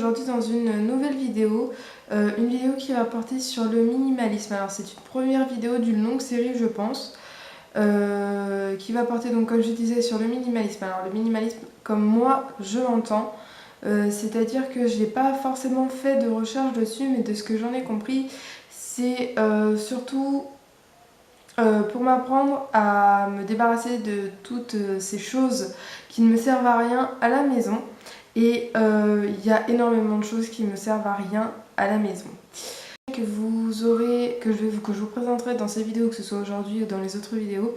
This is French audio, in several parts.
aujourd'hui dans une nouvelle vidéo, qui va porter sur le minimalisme. Alors c'est une première vidéo d'une longue série je pense, qui va porter donc comme je disais sur le minimalisme. Alors le minimalisme comme moi je l'entends, c'est-à-dire que je n'ai pas forcément fait de recherche dessus, mais de ce que j'en ai compris, c'est surtout pour m'apprendre à me débarrasser de toutes ces choses qui ne me servent à rien à la maison. Et il y a énormément de choses qui me servent à rien à la maison. Que je vous présenterai dans ces vidéos, que ce soit aujourd'hui ou dans les autres vidéos,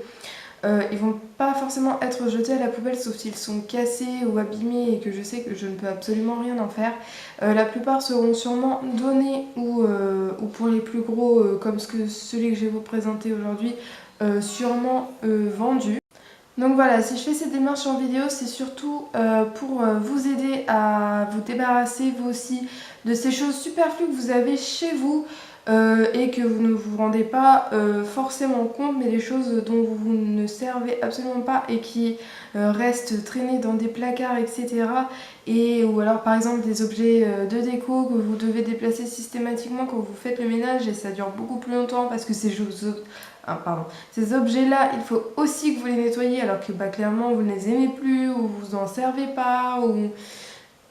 ils vont pas forcément être jetés à la poubelle sauf s'ils sont cassés ou abîmés et que je sais que je ne peux absolument rien en faire. La plupart seront sûrement donnés ou pour les plus gros comme celui que je vais vous présenter aujourd'hui, sûrement vendus. Donc voilà, si je fais cette démarche en vidéo, c'est surtout pour vous aider à vous débarrasser vous aussi de ces choses superflues que vous avez chez vous et que vous ne vous rendez pas forcément compte, mais des choses dont vous ne servez absolument pas et qui restent traînées dans des placards, etc. Ou alors par exemple des objets de déco que vous devez déplacer systématiquement quand vous faites le ménage et ça dure beaucoup plus longtemps parce que ces objets-là, il faut aussi que vous les nettoyiez alors que clairement vous ne les aimez plus ou vous en servez pas ou...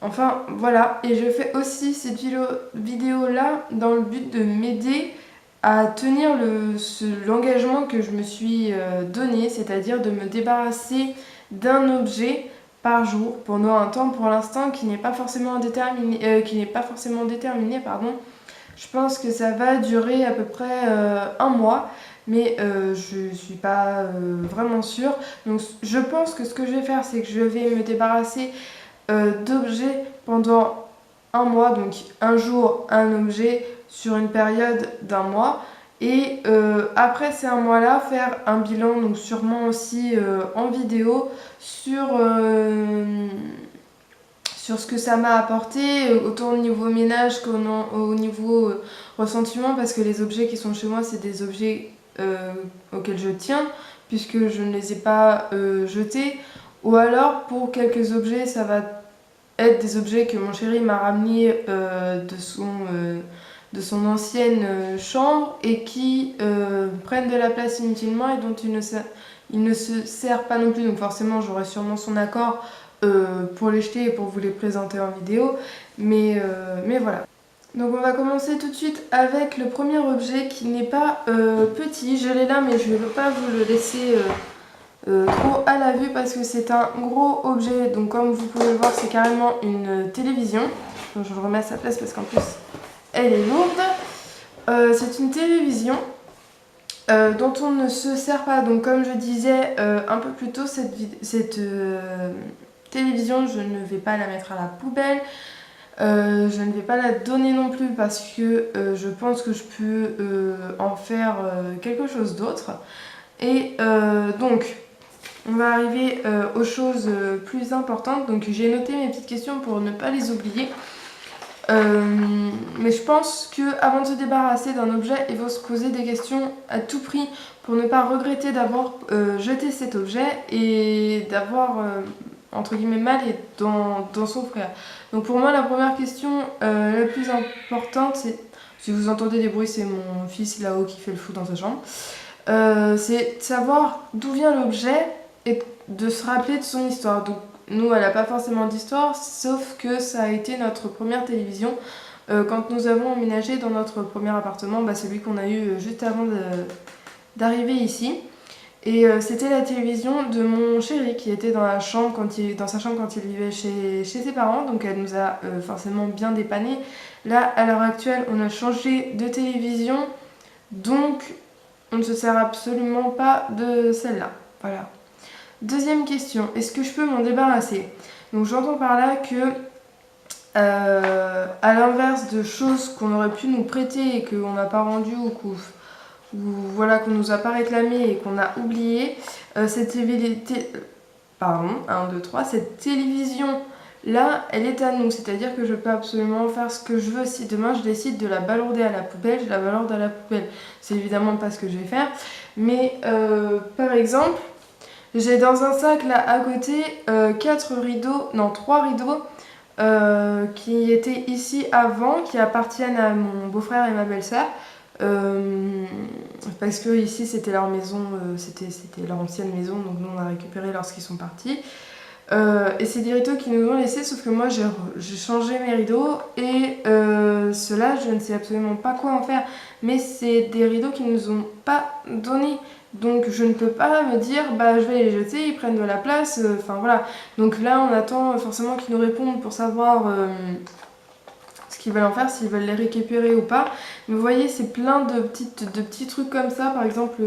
Enfin voilà, et je fais aussi cette vidéo-là dans le but de m'aider à tenir l'engagement que je me suis donné, c'est-à-dire de me débarrasser d'un objet par jour pendant un temps pour l'instant qui n'est pas forcément déterminé, pardon. Je pense que ça va durer à peu près un mois, mais je suis pas vraiment sûre. Donc je pense que ce que je vais faire, c'est que je vais me débarrasser d'objets pendant un mois, donc un jour un objet sur une période d'un mois. Et après ces un mois-là, faire un bilan, donc sûrement aussi en vidéo, sur ce que ça m'a apporté, autant au niveau ménage qu'au niveau ressentiment, parce que les objets qui sont chez moi, c'est des objets auxquels je tiens, puisque je ne les ai pas jetés. Ou alors, pour quelques objets, ça va être des objets que mon chéri m'a ramenés de son ancienne chambre et qui prennent de la place inutilement et dont il ne se sert pas non plus. Donc forcément, j'aurai sûrement son accord pour les jeter et pour vous les présenter en vidéo, mais voilà. Donc on va commencer tout de suite avec le premier objet qui n'est pas petit. Je l'ai là, mais je ne veux pas vous le laisser trop à la vue parce que c'est un gros objet. Donc comme vous pouvez le voir, c'est carrément une télévision. Donc je le remets à sa place parce qu'en plus elle est lourde. C'est une télévision dont on ne se sert pas. Donc comme je disais un peu plus tôt, cette télévision, je ne vais pas la mettre à la poubelle. Je ne vais pas la donner non plus parce que je pense que je peux en faire quelque chose d'autre. Et donc on va arriver aux choses plus importantes. Donc j'ai noté mes petites questions pour ne pas les oublier. Mais je pense qu'avant de se débarrasser d'un objet, il faut se poser des questions à tout prix pour ne pas regretter d'avoir jeté cet objet et d'avoir entre guillemets mal dans son frère. Donc pour moi la première question la plus importante, c'est, si vous entendez des bruits, c'est mon fils là-haut qui fait le fou dans sa chambre, c'est de savoir d'où vient l'objet et de se rappeler de son histoire. Donc nous, elle n'a pas forcément d'histoire, sauf que ça a été notre première télévision quand nous avons emménagé dans notre premier appartement, celui qu'on a eu juste avant d'arriver ici. Et c'était la télévision de mon chéri qui était dans sa chambre quand il vivait chez ses parents, donc elle nous a forcément bien dépanné. Là, à l'heure actuelle, on a changé de télévision, donc on ne se sert absolument pas de celle-là. Voilà. Deuxième question, est-ce que je peux m'en débarrasser? Donc j'entends par là que, à l'inverse de choses qu'on aurait pu nous prêter et qu'on n'a pas rendues ou voilà, qu'on nous a pas réclamé et qu'on a oublié, cette télévision là, elle est à nous, c'est-à-dire que je peux absolument faire ce que je veux. Si demain je décide de la balorder à la poubelle, je la balorde à la poubelle. C'est évidemment pas ce que je vais faire, mais par exemple, j'ai dans un sac là à côté 3 rideaux qui étaient ici avant, qui appartiennent à mon beau-frère et ma belle-sœur. Parce que ici c'était leur maison, c'était leur ancienne maison, donc nous on a récupéré lorsqu'ils sont partis. Et c'est des rideaux qui nous ont laissés, sauf que moi j'ai changé mes rideaux et ceux-là je ne sais absolument pas quoi en faire, mais c'est des rideaux qui nous ont pas donnés. Donc je ne peux pas me dire bah je vais les jeter, ils prennent de la place, enfin voilà. Donc là on attend forcément qu'ils nous répondent pour savoir ce qu'ils veulent en faire, s'ils veulent les récupérer ou pas. Mais vous voyez c'est plein de petits trucs comme ça, par exemple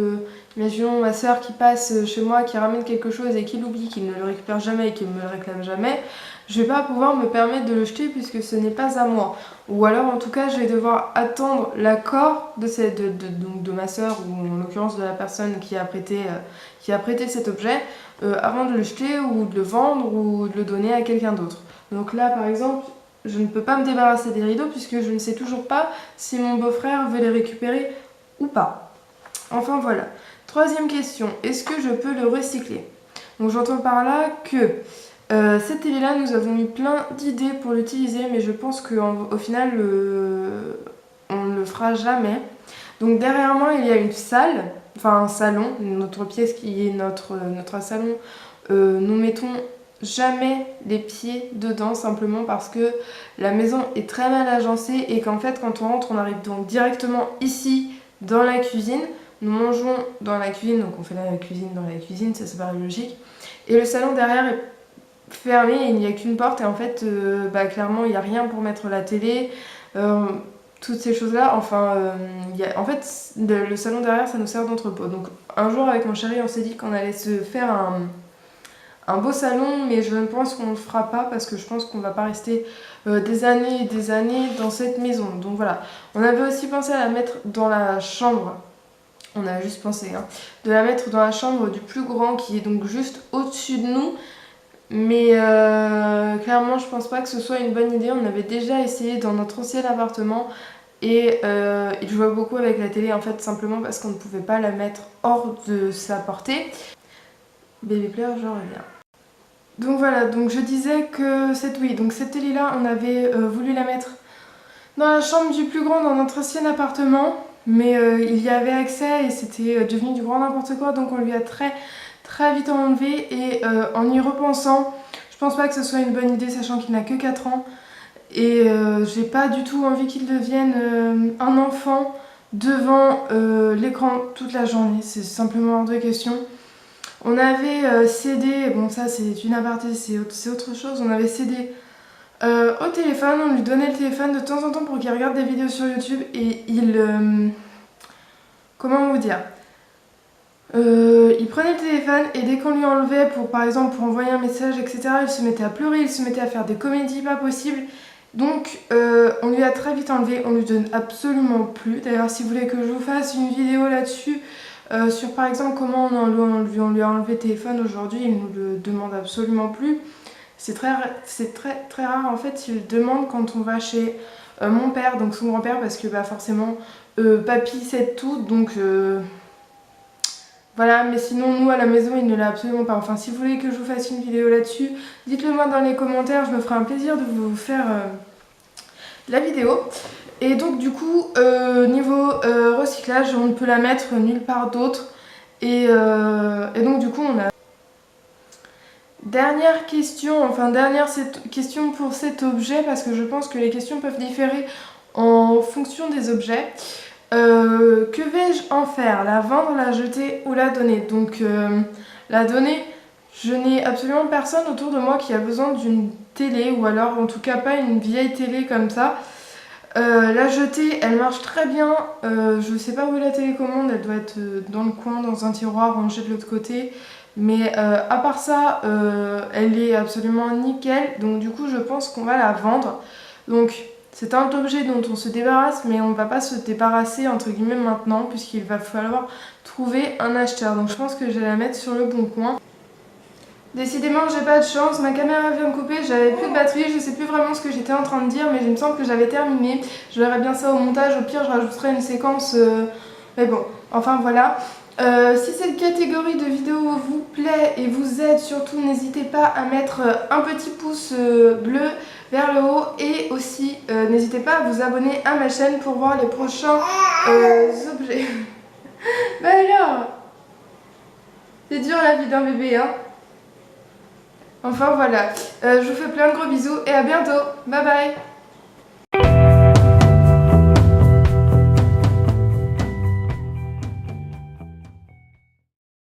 imaginons ma soeur qui passe chez moi, qui ramène quelque chose et qui l'oublie, qui ne le récupère jamais et qui ne me le réclame jamais. Je vais pas pouvoir me permettre de le jeter puisque ce n'est pas à moi. Ou alors en tout cas je vais devoir attendre l'accord de ma soeur ou en l'occurrence de la personne qui a prêté cet objet avant de le jeter ou de le vendre ou de le donner à quelqu'un d'autre. Donc là par exemple je ne peux pas me débarrasser des rideaux puisque je ne sais toujours pas si mon beau-frère veut les récupérer ou pas. Enfin voilà. Troisième question, est-ce que je peux le recycler? Donc j'entends par là que cette télé-là, nous avons eu plein d'idées pour l'utiliser, mais je pense qu'au final, on ne le fera jamais. Donc derrière moi, il y a une salle, enfin un salon, notre pièce qui est notre salon. Nous mettons jamais les pieds dedans, simplement parce que la maison est très mal agencée et qu'en fait, quand on rentre, on arrive donc directement ici, dans la cuisine. Nous mangeons dans la cuisine, donc on fait la cuisine dans la cuisine, ça paraît logique. Et le salon derrière est fermé, il n'y a qu'une porte et en fait clairement il n'y a rien pour mettre la télé, toutes ces choses là, enfin en fait le salon derrière ça nous sert d'entrepôt. Donc un jour avec mon chéri on s'est dit qu'on allait se faire un beau salon, mais je ne pense qu'on ne le fera pas parce que je pense qu'on va pas rester des années et des années dans cette maison. Donc voilà, on avait aussi pensé à la mettre dans la chambre. On a juste pensé de la mettre dans la chambre du plus grand qui est donc juste au-dessus de nous. Mais clairement je pense pas que ce soit une bonne idée. On avait déjà essayé dans notre ancien appartement et il jouait beaucoup avec la télé en fait simplement parce qu'on ne pouvait pas la mettre hors de sa portée. Baby Player je reviens. Donc voilà, donc je disais que cette télé là on avait voulu la mettre dans la chambre du plus grand dans notre ancien appartement. Mais il y avait accès et c'était devenu du grand n'importe quoi, donc on lui a très vite enlevé. Et en y repensant, je pense pas que ce soit une bonne idée, sachant qu'il n'a que 4 ans. Et j'ai pas du tout envie qu'il devienne un enfant devant l'écran toute la journée, c'est simplement hors de question. On avait cédé, bon ça c'est une aparté, c'est autre chose, on avait cédé au téléphone, on lui donnait le téléphone de temps en temps pour qu'il regarde des vidéos sur YouTube et comment vous dire, il prenait le téléphone et dès qu'on lui enlevait pour par exemple pour envoyer un message etc, il se mettait à pleurer, il se mettait à faire des comédies pas possibles. Donc on lui a très vite enlevé, on lui donne absolument plus. D'ailleurs si vous voulez que je vous fasse une vidéo là-dessus sur par exemple comment on lui a enlevé le téléphone aujourd'hui, il nous le demande absolument plus. C'est très rare en fait, il demande quand on va chez mon père, donc son grand-père, parce que forcément papy cède tout, donc voilà, mais sinon nous à la maison il ne l'a absolument pas. Enfin si vous voulez que je vous fasse une vidéo là-dessus, dites-le moi dans les commentaires, je me ferai un plaisir de vous faire la vidéo. Et donc du coup niveau recyclage on ne peut la mettre nulle part d'autre. Et donc du coup on a... Dernière question pour cet objet, parce que je pense que les questions peuvent différer en fonction des objets. Que vais-je en faire? La vendre, la jeter ou la donner? Donc la donner, je n'ai absolument personne autour de moi qui a besoin d'une télé, ou alors en tout cas pas une vieille télé comme ça. La jeter, elle marche très bien, je sais pas où est la télécommande, elle doit être dans le coin, dans un tiroir rangé de l'autre côté. Mais à part ça, elle est absolument nickel, donc du coup je pense qu'on va la vendre. Donc c'est un objet dont on se débarrasse, mais on ne va pas se débarrasser entre guillemets maintenant, puisqu'il va falloir trouver un acheteur. Donc je pense que je vais la mettre sur le bon coin. Décidément j'ai pas de chance, ma caméra vient de couper, j'avais plus de batterie, je sais plus vraiment ce que j'étais en train de dire, mais il me semble que j'avais terminé. Je verrai bien ça au montage, au pire je rajouterai une séquence, mais bon, enfin voilà. Si cette catégorie de vidéos vous plaît et vous aide, surtout n'hésitez pas à mettre un petit pouce bleu, vers le haut. Et aussi, n'hésitez pas à vous abonner à ma chaîne pour voir les prochains objets. Bah alors, c'est dur la vie d'un bébé, hein. Enfin voilà, je vous fais plein de gros bisous et à bientôt. Bye bye.